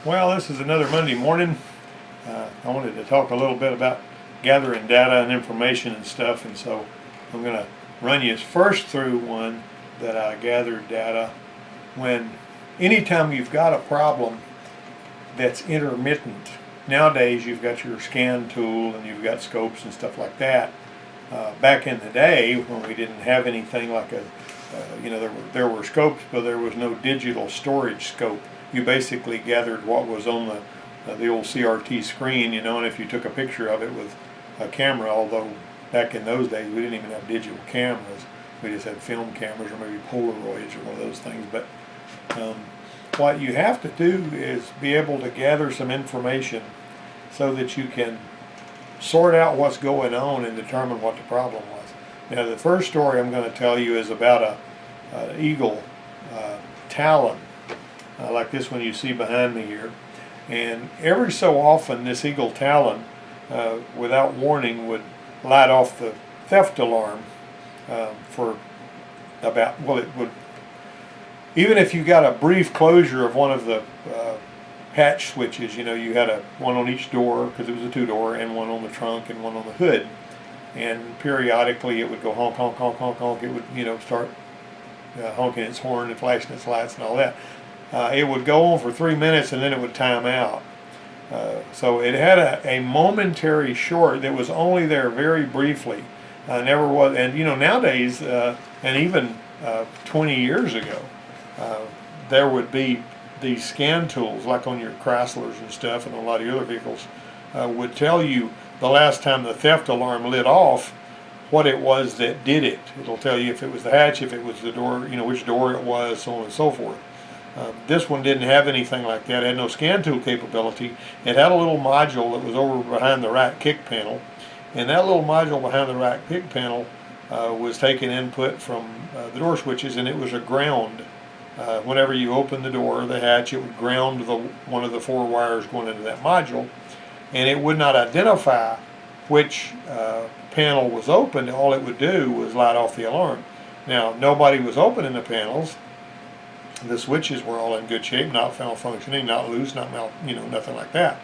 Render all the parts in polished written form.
Well, this is another Monday morning. I wanted to talk a little bit about gathering data and information and stuff, and so I'm going to run you first through one that I gathered data when anytime you've got a problem that's intermittent. Nowadays you've got your scan tool and you've got scopes and stuff like that. Back in the day when we didn't have anything like there were scopes, but there was no digital storage scope. You basically gathered what was on the old CRT screen, and if you took a picture of it with a camera, although back in those days we didn't even have digital cameras, we just had film cameras or maybe Polaroids or one of those things. But what you have to do is be able to gather some information so that you can sort out what's going on and determine what the problem was. Now, the first story I'm going to tell you is about an eagle talon, like this one you see behind me here. And every so often, this eagle talon, without warning, would light off the theft alarm for about, well, it would, even if you got a brief closure of one of the hatch switches, you had one on each door because it was a two-door, and one on the trunk and one on the hood. And periodically it would go honk, honk, honk, honk, honk. It would, start honking its horn and flashing its lights and all that. It would go on for 3 minutes and then it would time out. So it had a momentary short that was only there very briefly. Never was, and nowadays, and even 20 years ago, there would be these scan tools, like on your Chryslers and stuff, and a lot of your other vehicles, would tell you the last time the theft alarm lit off, what it was that did it. It'll tell you if it was the hatch, if it was the door, which door it was, so on and so forth. This one didn't have anything like that. It had no scan tool capability. It had a little module that was over behind the right kick panel, and that little module behind the right kick panel was taking input from the door switches, and it was a ground. Whenever you open the door, the hatch, it would ground one of the 4 wires going into that module, and it would not identify which panel was open. All it would do was light off the alarm. Now, nobody was opening the panels. The switches were all in good shape, not malfunctioning, not loose, not nothing like that.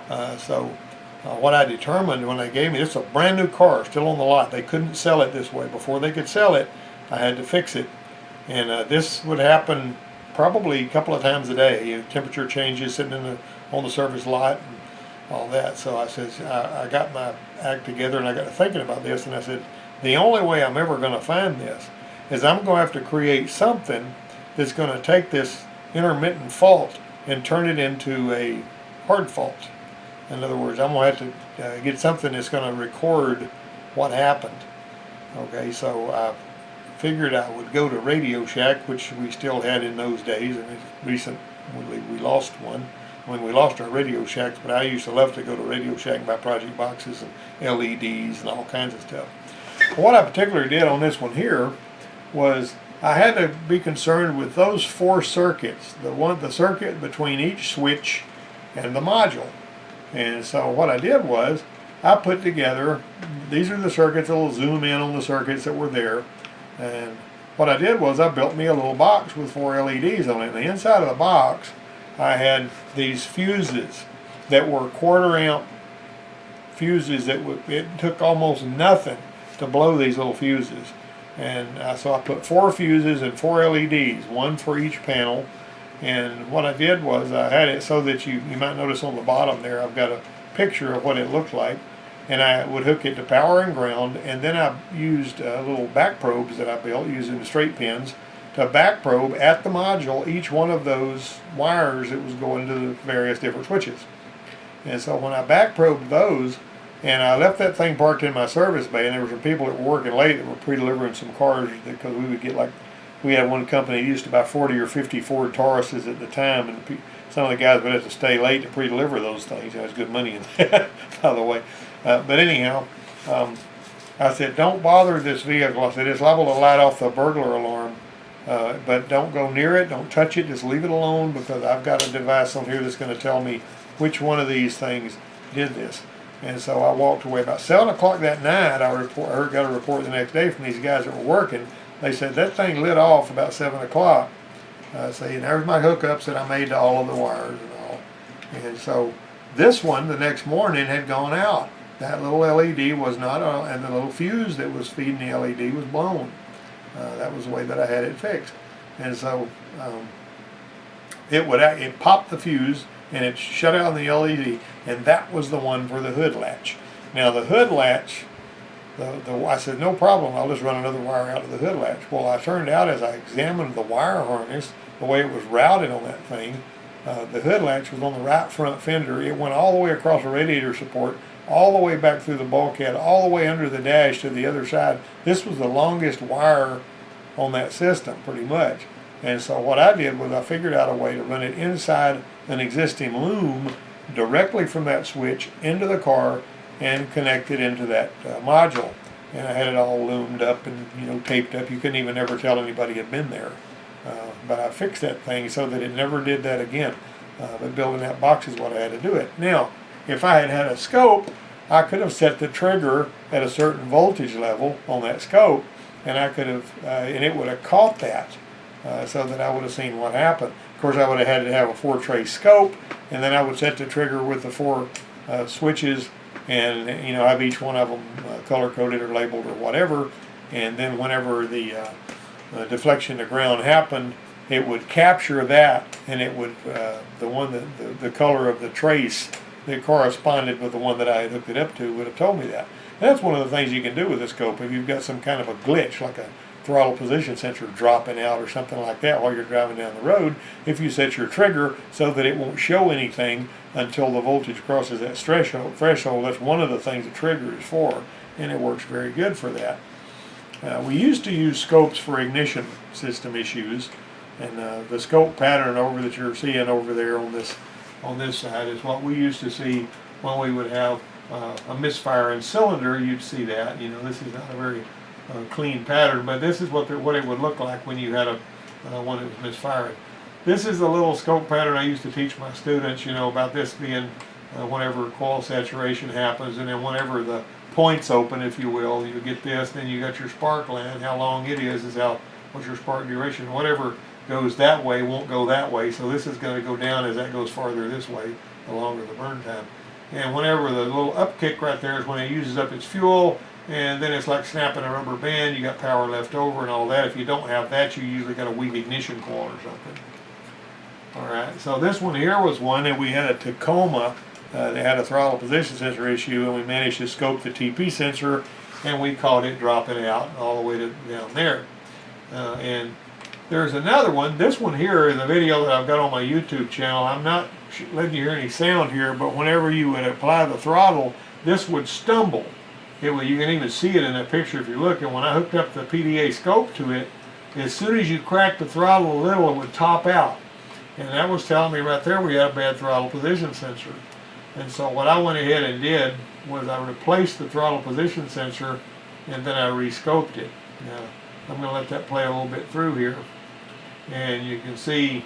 What I determined when they gave me, it's a brand new car, still on the lot. They couldn't sell it this way. Before they could sell it, I had to fix it. And this would happen probably a couple of times a day. Temperature changes, sitting on the service lot and all that. So I said, I got my act together and I got to thinking about this, and I said, the only way I'm ever going to find this is I'm going to have to create something that's going to take this intermittent fault and turn it into a hard fault. In other words, I'm going to have to get something that's going to record what happened. Okay, so I figured I would go to Radio Shack, which we still had in those days, and recently we lost one when we lost our Radio Shacks, but I used to love to go to Radio Shack and buy project boxes and LEDs and all kinds of stuff. What I particularly did on this one here was I had to be concerned with those 4 circuits, the circuit between each switch and the module. And so what I did was I put together, these are the circuits. I'll zoom in on the circuits that were there. And what I did was I built me a little box with 4 LEDs on it. And the inside of the box, I had these fuses that were 1/4 amp fuses it took almost nothing to blow these little fuses. And so I put 4 fuses and 4 LEDs, 1 for each panel. And what I did was I had it so that you might notice on the bottom there I've got a picture of what it looked like. And I would hook it to power and ground, and then I used little back probes that I built using the straight pins to back probe at the module each one of those wires that was going to the various different switches. And so when I back probed those, and I left that thing parked in my service bay, and there were some people that were working late that were pre-delivering some cars, because we would get we had one company that used to buy 40 or 50 Ford Tauruses at the time, and some of the guys would have to stay late to pre-deliver those things. There's good money in that, by the way. But anyhow, I said, don't bother this vehicle. I said, it's liable to light off the burglar alarm, but don't go near it, don't touch it, just leave it alone, because I've got a device on here that's going to tell me which one of these things did this. And so I walked away. About 7 o'clock that night, I got a report the next day from these guys that were working. They said that thing lit off about 7 o'clock. And there's my hookups that I made to all of the wires and all. And so this one, the next morning, had gone out. That little LED was not on, and the little fuse that was feeding the LED was blown. That was the way that I had it fixed. And so it popped the fuse and it shut out the LED, and that was the one for the hood latch. Now the hood latch, I said, no problem, I'll just run another wire out of the hood latch. Well, I turned out as I examined the wire harness, the way it was routed on that thing, the hood latch was on the right front fender. It went all the way across the radiator support, all the way back through the bulkhead, all the way under the dash to the other side. This was the longest wire on that system, pretty much. And so what I did was I figured out a way to run it inside an existing loom directly from that switch into the car and connect it into that module. And I had it all loomed up and taped up. You couldn't even ever tell anybody had been there. But I fixed that thing so that it never did that again. But building that box is what I had to do it. Now, if I had had a scope, I could have set the trigger at a certain voltage level on that scope, and I could have, and it would have caught that, so that I would have seen what happened. Of course, I would have had to have a 4-trace scope, and then I would set the trigger with the 4 switches, and have each one of them color coded or labeled or whatever. And then whenever the deflection to ground happened, it would capture that, and it would the color of the trace that corresponded with the one that I had hooked it up to would have told me that. And that's one of the things you can do with the scope. If you've got some kind of a glitch, like a throttle position sensor dropping out or something like that while you're driving down the road, if you set your trigger so that it won't show anything until the voltage crosses that threshold, that's one of the things the trigger is for, and it works very good for that. We used to use scopes for ignition system issues, and the scope pattern that you're seeing over there on this side is what we used to see when we would have a misfire in cylinder. You'd see that. This is not a very clean pattern, but this is what it would look like when you had one that was misfiring. This is the little scope pattern I used to teach my students, about this being whenever coil saturation happens, and then whenever the points open, if you will, you get this, then you got your spark line. How long it is what's your spark duration. Whatever goes that way won't go that way, so this is going to go down as that goes farther this way, the longer the burn time. And whenever the little upkick right there is when it uses up its fuel, and then it's like snapping a rubber band, you got power left over and all that. If you don't have that, you usually got a weak ignition coil or something. Alright, so this one here was one that we had a Tacoma. They had a throttle position sensor issue, and we managed to scope the TP sensor, and we caught it dropping out all the way down there. And there's another one. This one here is a video that I've got on my YouTube channel. I'm not letting you hear any sound here, but whenever you would apply the throttle, this would stumble. You can even see it in that picture if you look. And when I hooked up the PDA scope to it, as soon as you cracked the throttle a little, it would top out. And that was telling me right there we had a bad throttle position sensor. And so what I went ahead and did was I replaced the throttle position sensor, and then I re-scoped it. Now, I'm going to let that play a little bit through here. And you can see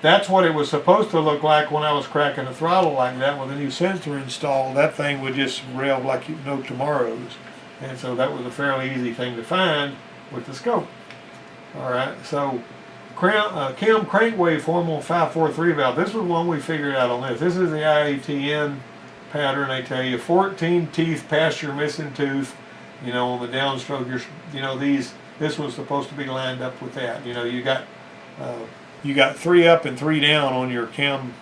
that's what it was supposed to look like when I was cracking the throttle like that. With a new sensor installed, that thing would just rev like no tomorrows. And so that was a fairly easy thing to find with the scope. Alright, so cam crank waveform on 543 valve. This was one we figured out on this. This is the IATN pattern. They tell you 14 teeth past your missing tooth. On the downstroke, this was supposed to be lined up with that. You got 3 up and 3 down on your cam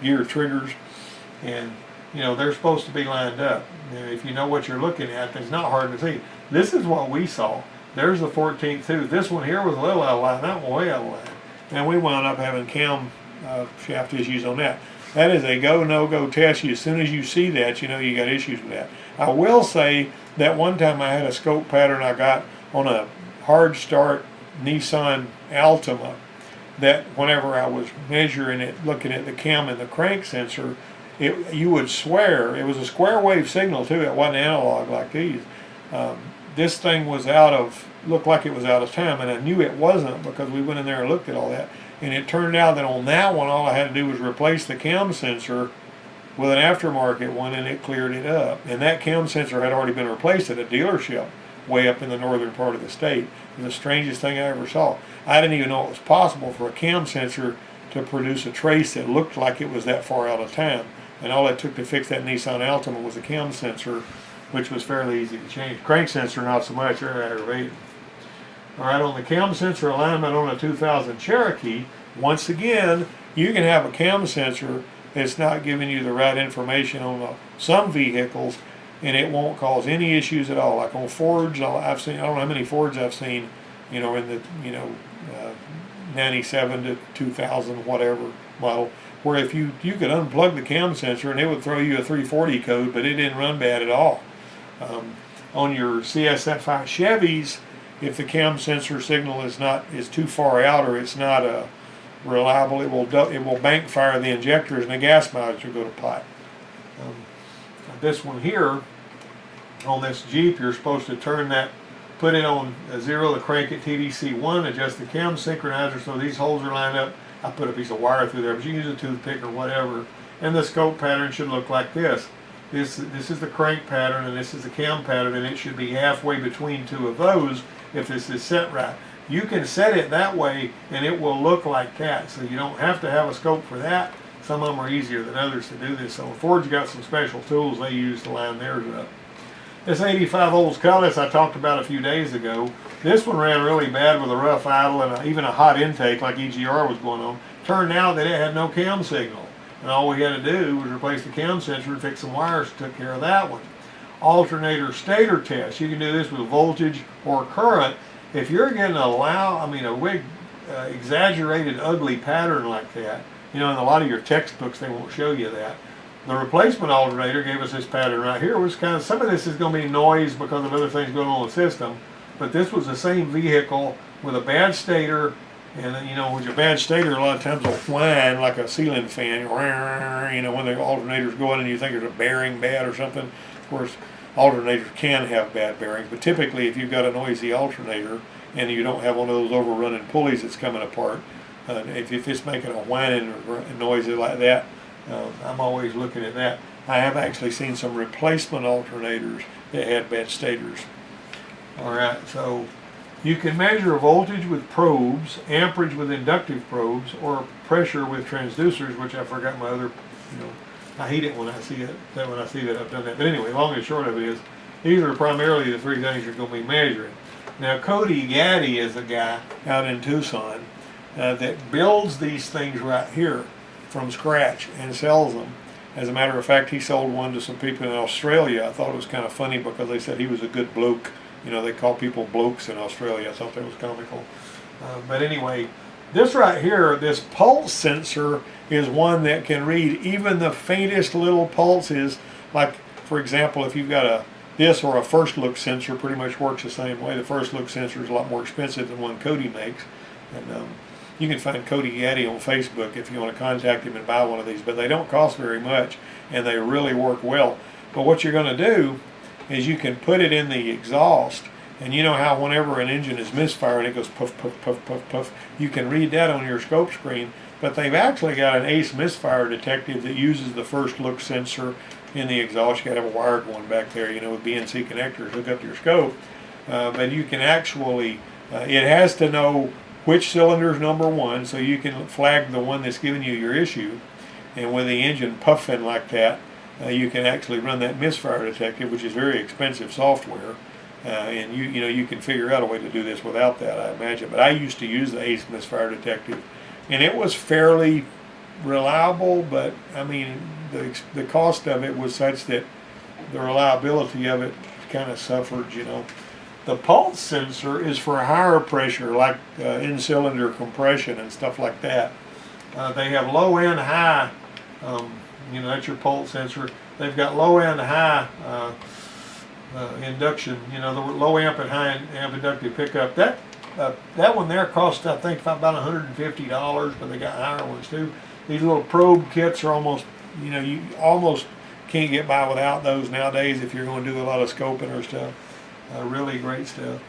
gear triggers, and they're supposed to be lined up. And if you know what you're looking at, it's not hard to see. This is what we saw. There's the 14th tooth. This one here was a little out of line. That one way out of line. And we wound up having cam shaft issues on that. That is a go, no-go test. As soon as you see that, you got issues with that. I will say that one time I had a scope pattern I got on a hard start Nissan Altima, that whenever I was measuring it, looking at the cam and the crank sensor, you would swear it was a square wave signal too. It wasn't analog like these. This thing was looked like it was out of time, and I knew it wasn't because we went in there and looked at all that. And it turned out that on that one, all I had to do was replace the cam sensor with an aftermarket one, and it cleared it up. And that cam sensor had already been replaced at a dealership way up in the northern part of the state. It was the strangest thing I ever saw. I didn't even know it was possible for a cam sensor to produce a trace that looked like it was that far out of town. And all it took to fix that Nissan Altima was a cam sensor, which was fairly easy to change. Crank sensor, not so much, they're aggravating. All right, on the cam sensor alignment on a 2000 Cherokee, once again, you can have a cam sensor that's not giving you the right information on some vehicles, and it won't cause any issues at all. Like on Fords, I've seen, I don't know how many Fords I've seen, in the, 97 to 2000, whatever model, where if you could unplug the cam sensor and it would throw you a 340 code, but it didn't run bad at all. On your CSF5 Chevys, if the cam sensor signal is too far out, or it's not reliable, it will bank fire the injectors and the gas mileage will go to pot. This one here, on this Jeep, you're supposed to turn that, put it on 0 to crank it TDC1, adjust the cam synchronizer so these holes are lined up. I put a piece of wire through there, but you can use a toothpick or whatever. And the scope pattern should look like this. This is the crank pattern, and this is the cam pattern, and it should be halfway between two of those if this is set right. You can set it that way, and it will look like that. So you don't have to have a scope for that. Some of them are easier than others to do this. So Ford's got some special tools they use to line theirs up. This 85 Olds Cutlass I talked about a few days ago. This one ran really bad with a rough idle and even a hot intake like EGR was going on. Turned out that it had no cam signal. And all we had to do was replace the cam sensor and fix some wires, took care of that one. Alternator stator test. You can do this with voltage or current. If you're getting a big, exaggerated, ugly pattern like that, in a lot of your textbooks they won't show you that. The replacement alternator gave us this pattern right here, which kind of, some of this is going to be noise because of other things going on in the system, but this was the same vehicle with a bad stator, and with your bad stator, a lot of times will whine like a ceiling fan, when the alternator's going and you think there's a bearing bad or something. Of course, alternators can have bad bearings, but typically if you've got a noisy alternator and you don't have one of those overrunning pulleys that's coming apart, if it's making a whining noise like that, I'm always looking at that. I have actually seen some replacement alternators that had bad stators. Alright, so you can measure voltage with probes, amperage with inductive probes, or pressure with transducers, which I forgot my other, I hate it when I see that I've done that. But anyway, long and short of it is, these are primarily the three things you're going to be measuring. Now, Cody Gaddy is a guy out in Tucson that builds these things right here from scratch and sells them. As a matter of fact, he sold one to some people in Australia. I thought it was kind of funny because they said he was a good bloke. They call people blokes in Australia. I thought that was comical. But anyway, this right here, this pulse sensor, is one that can read even the faintest little pulses. Like, for example, if you've got this or a first look sensor, pretty much works the same way. The first look sensor is a lot more expensive than one Cody makes. And you can find Cody Gaddy on Facebook if you want to contact him and buy one of these, but they don't cost very much and they really work well. But what you're going to do is you can put it in the exhaust, and you know how whenever an engine is misfiring it goes puff, puff, puff, puff, puff. You can read that on your scope screen, but they've actually got an ACE misfire detective that uses the first look sensor in the exhaust. You got to have a wire going back there, with BNC connectors hook up to your scope. But you can actually, it has to know which cylinder is number one, so you can flag the one that's giving you your issue. And with the engine puffing like that, you can actually run that misfire detective, which is very expensive software. And you can figure out a way to do this without that, I imagine. But I used to use the ACE misfire detective, and it was fairly reliable. But I mean, the cost of it was such that the reliability of it kind of suffered. The pulse sensor is for higher pressure, like in-cylinder compression and stuff like that. They have low and high, that's your pulse sensor. They've got low and high induction, the low amp and high amp inductive pickup. That one there cost, I think, about $150, but they got higher ones too. These little probe kits are almost, you almost can't get by without those nowadays if you're going to do a lot of scoping or stuff. Really great stuff.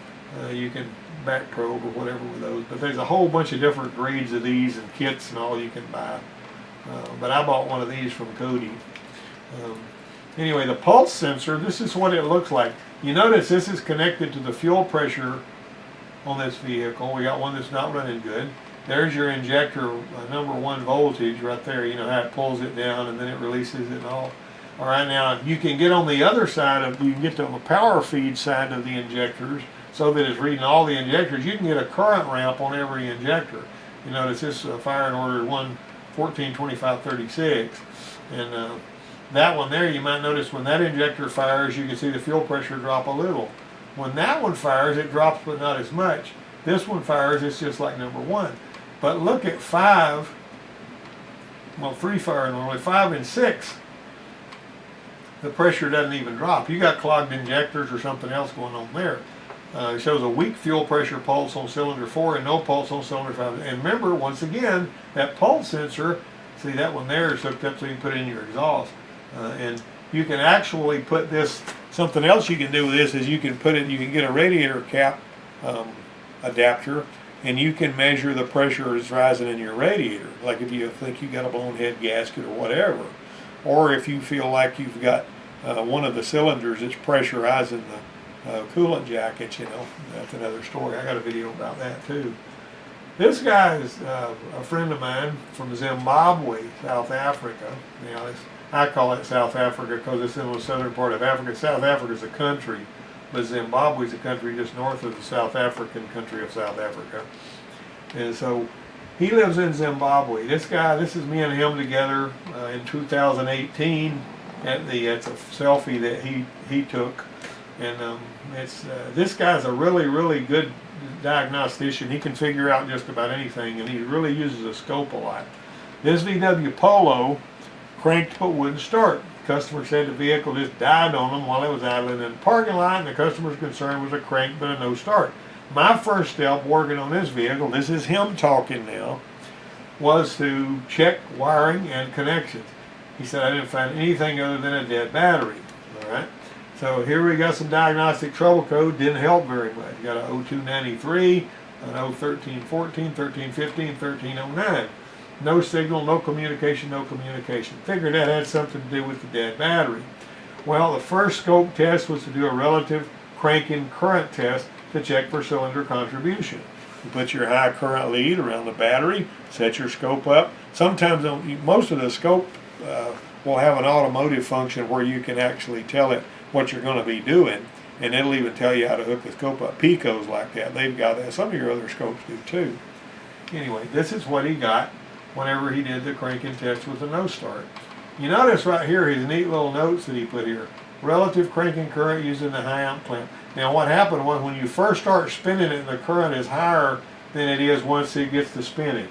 You can back probe or whatever with those, but there's a whole bunch of different grades of these and kits and all you can buy. But I bought one of these from Cody. Anyway, the pulse sensor, this is what it looks like. You notice this is connected to the fuel pressure on this vehicle. We got one that's not running good. there's your injector number 1 voltage right there. You know how it pulls it down and then it releases it and all. All right, now you can get on the other side of, you can get to the power feed side of the injectors so that it's reading all the injectors. You can get a current ramp on every injector. You notice this firing order 1142536, and that one there, you might notice when that injector fires, you can see the fuel pressure drop a little. When that one fires, it drops but not as much. This one fires, it's just like number 1. But look at 5, well 3 fire normally, 5 and 6. The pressure doesn't even drop. You got clogged injectors or something else going on there. It shows a weak fuel pressure pulse on cylinder 4 and no pulse on cylinder 5. And remember, once again, that pulse sensor, see that one there is hooked up so you can put it in your exhaust. And you can actually put this, something else you can do with this is you can put it, you can get a radiator cap adapter, and you can measure the pressure that's rising in your radiator. Like if you think you got a blown head gasket or whatever. Or if you feel like you've got one of the cylinders that's pressurizing the coolant jacket, you know, that's another story. I got a video about that too. This guy is a friend of mine from Zimbabwe, South Africa. You know, I call it South Africa because it's in the southern part of Africa. South Africa is a country, but Zimbabwe is a country just north of the South African country of South Africa. And so he lives in Zimbabwe. This guy, this is me and him together in 2018 it's a selfie that he took. And this guy's a really good diagnostician. He can figure out just about anything, and he really uses a scope a lot. This VW Polo cranked but wouldn't start. The customer said the vehicle just died on him while it was idling in the parking lot, and the customer's concern was a crank but a no start. My first step working on this vehicle, this is him talking now, was to check wiring and connections. He said I didn't find anything other than a dead battery. All right. So here we got some diagnostic trouble code. Didn't help very much. You got a 0293, an 01314, 1315, 1309. No signal, no communication, no communication. Figured that had something to do with the dead battery. Well, the first scope test was to do a relative cranking current test to check for cylinder contribution. You put your high current lead around the battery, set your scope up. Sometimes, most of the scope will have an automotive function where you can actually tell it what you're going to be doing, and it'll even tell you how to hook the scope up. Pico's like that. They've got that. Some of your other scopes do too. Anyway, this is what he got whenever he did the cranking test with a no start. You notice right here his neat little notes that he put here. Relative cranking current using the high amp clamp. Now what happened was when you first start spinning it, the current is higher than it is once it gets to spinning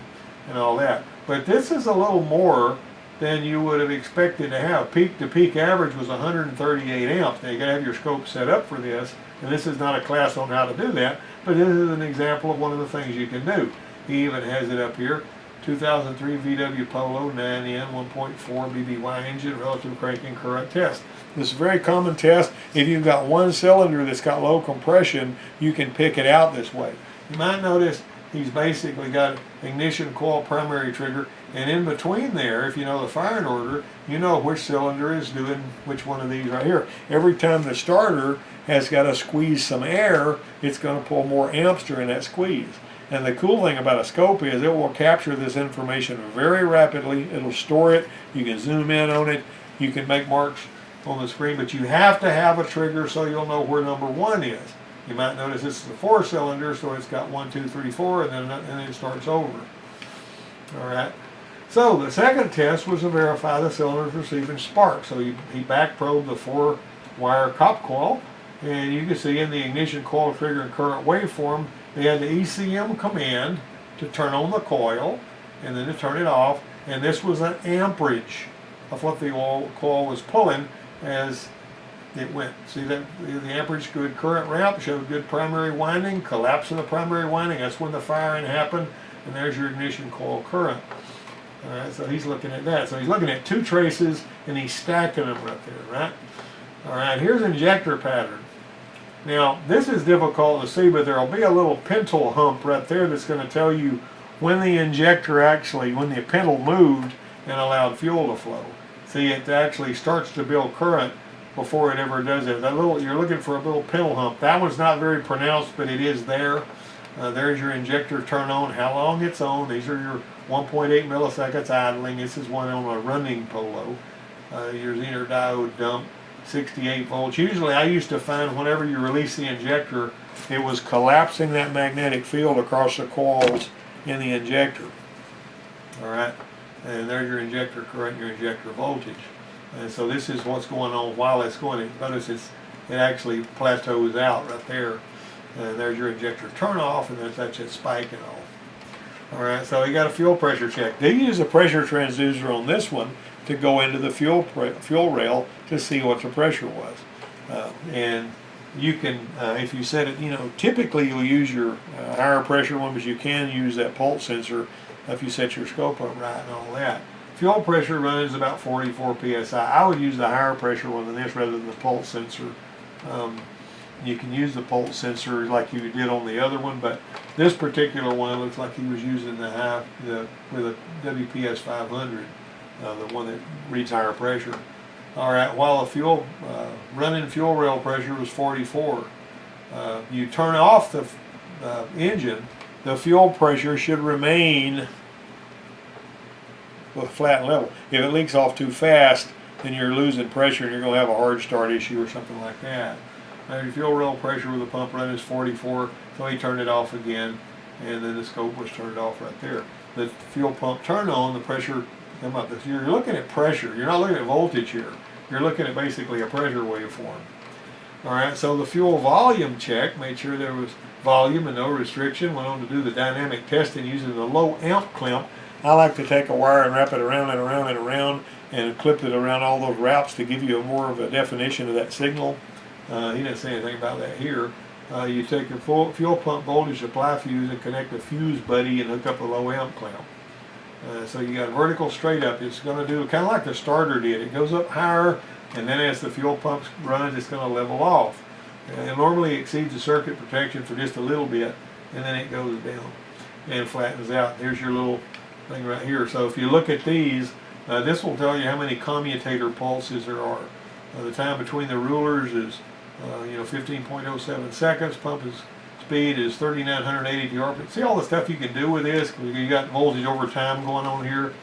and all that. But this is a little more than you would have expected to have. Peak to peak average was 138 amps. Now you gotta have your scope set up for this, and this is not a class on how to do that, but this is an example of one of the things you can do. He even has it up here. 2003 VW Polo 9N 1.4 BBY engine relative cranking current test. This is a very common test. If you've got one cylinder that's got low compression, you can pick it out this way. You might notice he's basically got ignition coil primary trigger, and in between there, if you know the firing order, you know which cylinder is doing which one of these right here. Every time the starter has got to squeeze some air, it's going to pull more amps during that squeeze. And the cool thing about a scope is it will capture this information very rapidly. It'll store it. You can zoom in on it. You can make marks on the screen, but you have to have a trigger so you'll know where number 1 is. You might notice this is a 4-cylinder, so it's got 1, 2, 3, 4, and then it starts over. All right. So the second test was to verify the cylinders receiving spark. So he back probed the 4-wire cop coil, and you can see in the ignition coil trigger and current waveform, they had the ECM command to turn on the coil and then to turn it off, and this was an amperage of what the coil was pulling as it went. See that the amperage good current ramp showed good primary winding, collapse of the primary winding, that's when the firing happened, and there's your ignition coil current. All right, so he's looking at that. So he's looking at 2 traces and he's stacking them right there, right? All right, here's injector pattern. Now, this is difficult to see, but there will be a little pintle hump right there that's going to tell you when the injector actually, when the pintle moved and allowed fuel to flow. See, it actually starts to build current before it ever does it. That little, you're looking for a little pintle hump. That one's not very pronounced, but it is there. There's your injector turn on, how long it's on. These are your 1.8 milliseconds idling. This is one on a running polo. Your Zener diode dump, 68 volts. Usually I used to find whenever you release the injector, it was collapsing that magnetic field across the coils in the injector. All right, and there's your injector current, your injector voltage. And so this is what's going on while it's going. Notice it actually plateaus out right there. And there's your injector turn off, and that's it spiking off. All right, so you got a fuel pressure check. They use a pressure transducer on this one to go into the fuel rail to see what the pressure was. And you can, if you set it, typically you'll use your higher pressure one, but you can use that pulse sensor if you set your scope up right and all that. Fuel pressure runs about 44 psi. I would use the higher pressure one than this rather than the pulse sensor. You can use the pulse sensor like you did on the other one, but this particular one looks like he was using with a WPS 500, the one that reads higher pressure. All right, while the running fuel rail pressure was 44, you turn off the engine, the fuel pressure should remain with a flat level. If it leaks off too fast, then you're losing pressure and you're going to have a hard start issue or something like that. Now your fuel rail pressure with the pump run is 44, so he turned it off again, and then the scope was turned off right there. The fuel pump turn on, the pressure come up. You're looking at pressure. You're not looking at voltage here. You're looking at basically a pressure waveform. All right, so the fuel volume check made sure there was volume and no restriction. Went on to do the dynamic testing using the low amp clamp. I like to take a wire and wrap it around and around and around and clip it around all those wraps to give you more of a definition of that signal. He didn't say anything about that here. You take your fuel pump voltage supply fuse and connect the fuse buddy and hook up a low amp clamp. So you got vertical straight up. It's going to do kind of like the starter did. It goes up higher, and then as the fuel pump runs, it's going to level off. It normally exceeds the circuit protection for just a little bit, and then it goes down and flattens out. There's your little thing right here. So if you look at these, this will tell you how many commutator pulses there are. The time between the rulers is 15.07 seconds. Pump speed is 3,980 RPM. See all the stuff you can do with this? You got voltage over time going on here.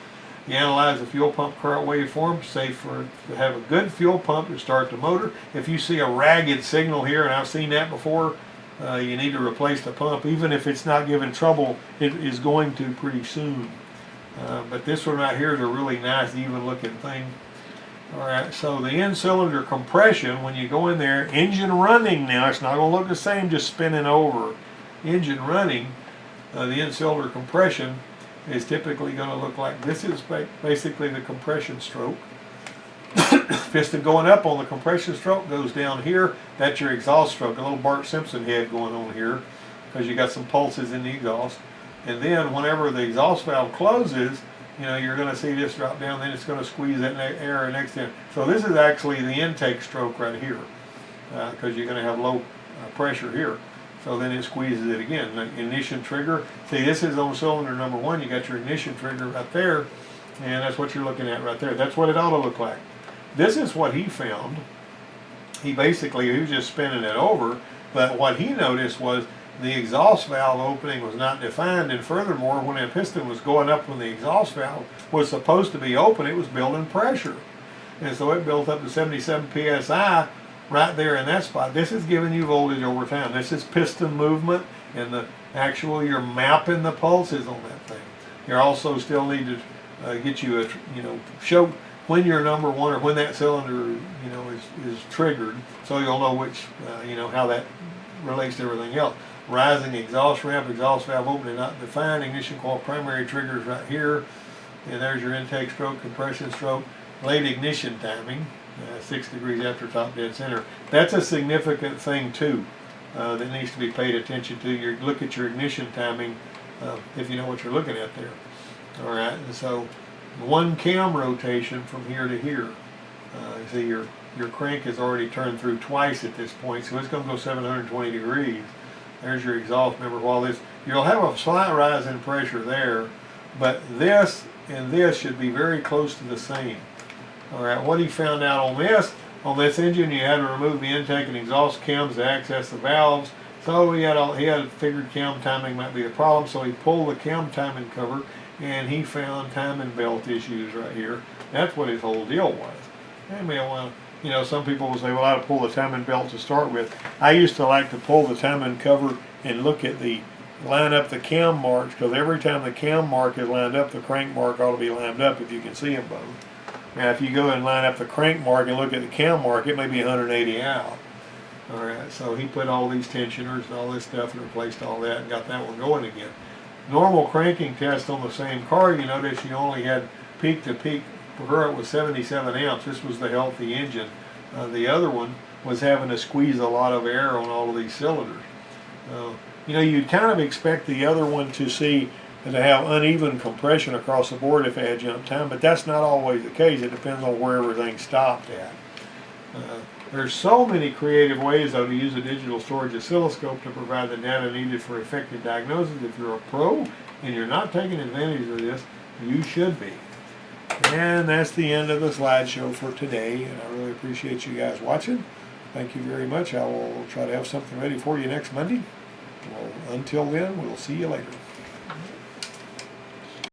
You analyze the fuel pump current waveform, safe to have a good fuel pump to start the motor. If you see a ragged signal here, and I've seen that before, you need to replace the pump. Even if it's not giving trouble, it is going to pretty soon. But this one right here is a really nice, even looking thing. Alright, so the in-cylinder compression, when you go in there, engine running now, it's not going to look the same just spinning over. Engine running, the in-cylinder compression is typically going to look like this. Is basically the compression stroke. Piston going up on the compression stroke goes down here. That's your exhaust stroke, a little Bart Simpson head going on here because you got some pulses in the exhaust. And then whenever the exhaust valve closes, you're going to see this drop down, then it's going to squeeze that air next in. So this is actually the intake stroke right here because you're going to have low pressure here. So then it squeezes it again. The ignition trigger, see this is on cylinder number 1, you got your ignition trigger right there, and that's what you're looking at right there. That's what it ought to look like. This is what he found. He was just spinning it over, but what he noticed was the exhaust valve opening was not defined, and furthermore, when the piston was going up when the exhaust valve was supposed to be open, it was building pressure. And so it built up to 77 psi right there in that spot. This is giving you voltage over time. This is piston movement, and you're mapping the pulses on that thing. You also still need to get you show when your number 1 or when that cylinder is triggered, so you'll know which how that relates to everything else. Rising exhaust ramp, exhaust valve opening not defined, ignition coil primary triggers right here, and there's your intake stroke, compression stroke, late ignition timing, 6 degrees after top dead center. That's a significant thing too that needs to be paid attention to. You look at your ignition timing if you know what you're looking at there. All right, and so 1 cam rotation from here to here. You see your crank is already turned through twice at this point, so it's going to go 720 degrees. There's your exhaust. Remember, you'll have a slight rise in pressure there, but this and this should be very close to the same. All right, what he found out on this engine, you had to remove the intake and exhaust cams to access the valves. So he had figured cam timing might be the problem, so he pulled the cam timing cover and he found timing belt issues right here. That's what his whole deal was. And some people will say, well, I ought to pull the timing belt to start with. I used to like to pull the timing cover and line up the cam marks, because every time the cam mark is lined up, the crank mark ought to be lined up if you can see them both. Now, if you go and line up the crank mark and look at the cam mark, it may be 180 out. All right, so he put all these tensioners and all this stuff and replaced all that and got that one going again. Normal cranking test on the same car, you notice you only had peak to peak. For her, it was 77 amps. This was the healthy engine. The other one was having to squeeze a lot of air on all of these cylinders. You'd kind of expect the other one to have uneven compression across the board if it had jump time, but that's not always the case. It depends on where everything stopped at. There's so many creative ways, though, to use a digital storage oscilloscope to provide the data needed for effective diagnosis. If you're a pro and you're not taking advantage of this, you should be. And that's the end of the slideshow for today, and I really appreciate you guys watching. Thank you very much. I will try to have something ready for you next Monday. Well, until then, we'll see you later.